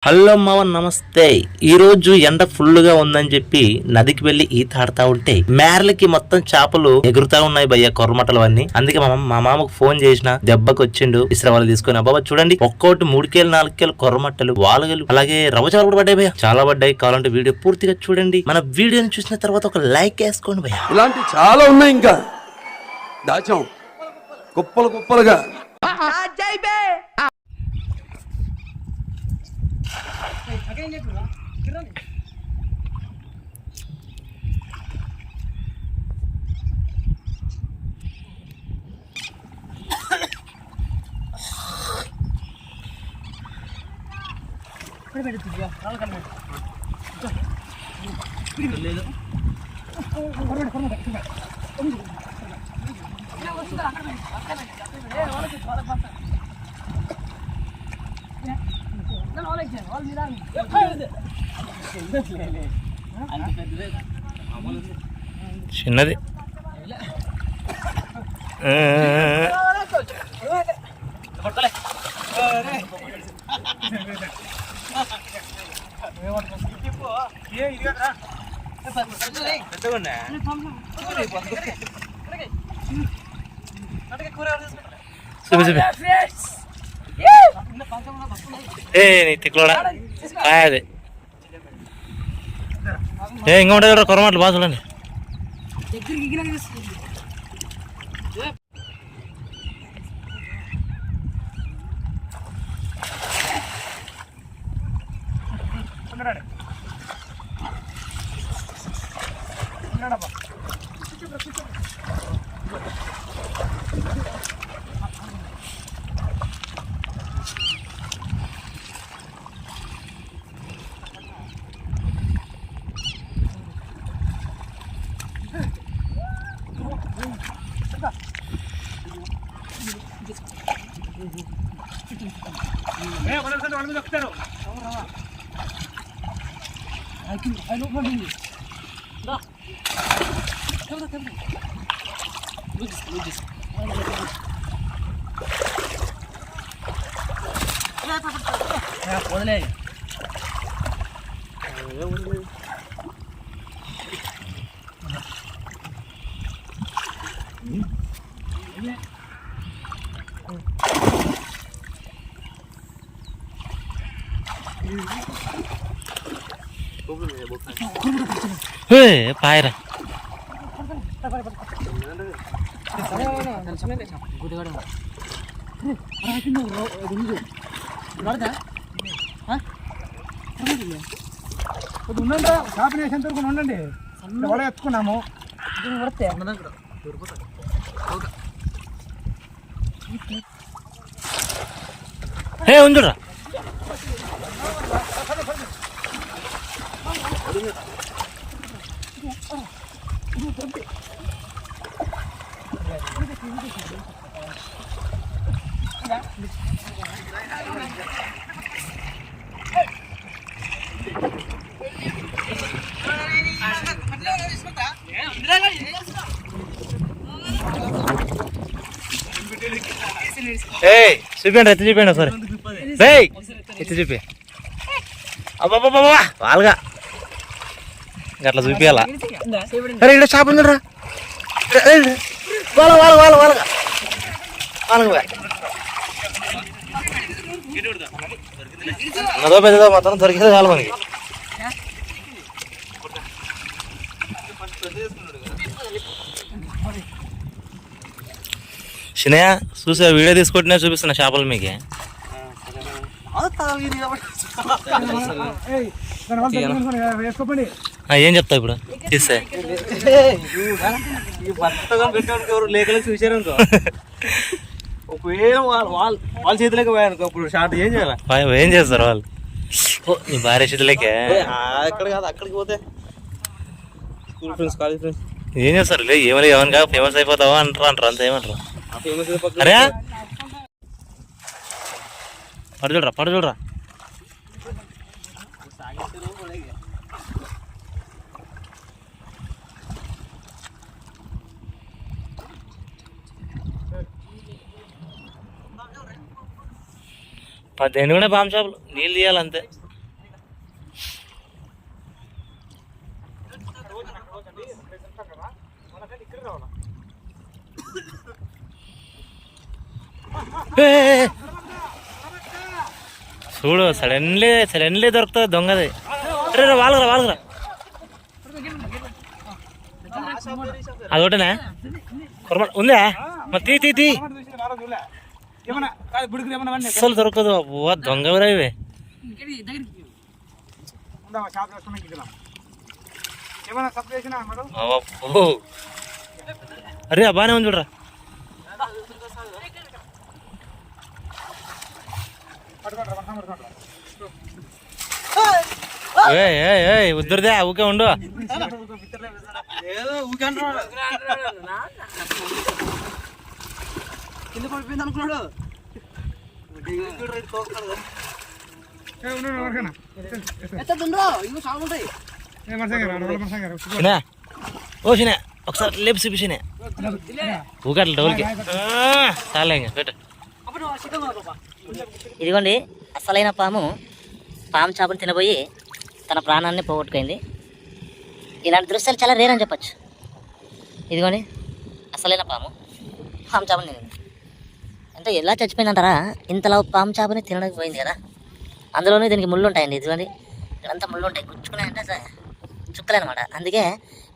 Hello మావ నమస్తే. ఈ రోజు ఎండ ఫుల్ గా ఉందని చెప్పి నదికి వెళ్లి ఈత ఆడుతా ఉంటే మేరలకి మొత్తం చేపలు ఎగురుతా ఉన్నాయి భయ్య, కొర్రమట్టలు అన్ని. అందుకే మా మామకు ఫోన్ చేసిన, దెబ్బకి వచ్చిండు ఇస్రావాళ్ళు తీసుకుని. బాబా చూడండి, ఒక్కోటి 3 కేలు 4 కేలు కొర్రమట్టలు, వాలుగలు, అలాగే రవచాలు కూడా పడ్డాయి భయ్య, చాలా పడ్డాయి. కావాలంటే వీడియో పూర్తిగా చూడండి. మన వీడియోని చూసిన తర్వాత ఒక లైక్ వేసుకోండి భయ్య. ఇలాంటి చాలా ఉన్నాయి, ఇంకా దాచాం కుప్పలు కుప్పలుగా. చిన్నది తిక్కులోడా అది ఇంకా ఉంటుంది కదా కొరమాటలు బాగా చూడండి. పాయరా ఉండండి, ఎత్తుకున్నాము. ఉంచురా. చూపిండి, ఎత్తి చూపిండి ఒకసారి. ఎత్తి చూపి. అబ్బాబ్బా వాళ్ళగా అట్లా చూపియాలా. అరే ఇక్కడ చేప ఉందిరా, వాళ్ళ వాళ్ళ వాళ్ళ వాళ్ళగా వాళ్ళగా అదో పెద్దదో మొత్తం దొరికేది కాదు మనకి. చిన్నయ్య చూసా, వీడియో తీసుకుంటున్నా చూపిస్తున్నా చేపలు మీకు. ఏం చెప్తా ఇప్పుడు తీస్తే లేఖలు చూసారనుకో, వాళ్ళ చేతిలోకి పోయానుకో, అప్పుడు షార్ట్ ఏం చేయాలి? ఏం చేస్తారు వాళ్ళు? నీ భార్య చేతిలోకే అక్కడ కాదు, అక్కడికి పోతే స్కూల్ ఫ్రెండ్స్, కాలేజ్ ఫ్రెండ్స్ ఏం చేస్తారు? ఏమని ఏమనిగా ఫేమస్ అయిపోతావా అంటారు అంత ఏమంటారు? అరే పడు చూడరా, పడు చూడరా. దేని కూడా బాంబు షాపులు నీళ్ళు తీయాలంతే. చూడు సడన్లీ దొరుకుతుంది దొంగది. వాళ్ళరా అదొకటేనా ఉందా మరి తీ అస్సలు దొరకదు. అబ్బో దొంగ ఇవి. అరే బాగానే ఉంది చూడరా. ఉద్దరిదే ఊకే ఉండు. కింద పడిపోయింది అనుకున్నాడు. ఓ సినే ఒకసారి లేపు చూపిసినే ఊగట్ల డోల్కి చాలా ఇంకా పెట్టు. ఇదిగోండి అసలైన పాము చేపను తినబోయి తన ప్రాణాన్ని పోగొట్టుకుంది. ఇలాంటి దృశ్యాలు చాలా రేర్ అని చెప్పచ్చు. ఇదిగోండి అసలైన పాము చేపను తినింది. అంటే ఎలా చచ్చిపోయిందంటారా? ఇంతలా పాము చేపని తినడానికి పోయింది కదా. అందులోనే దీనికి ముళ్ళు ఉంటాయండి. ఇదిగోండి ఇదంతా ముళ్ళు ఉంటాయి. గుచ్చుకున్నాయంటే చుక్కలే అనమాట. అందుకే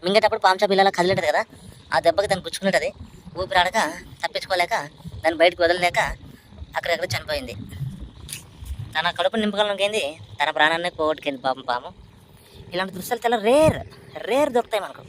మింగేటప్పుడు పాము చేప ఇలా కదిలేటది కదా, ఆ దెబ్బకి దాన్ని గుచ్చుకునేటది. ఊపిరాడక తప్పించుకోలేక దాన్ని బయటకు వదలలేక అక్కడెక్కడ చనిపోయింది. తన కడుపు నింపగలనుకైంది, తన ప్రాణాన్ని పోగొట్టుకుంది పాపం పాము. ఇలాంటి దృశ్యాలు చాలా రేర్ దొరుకుతాయి మనకు.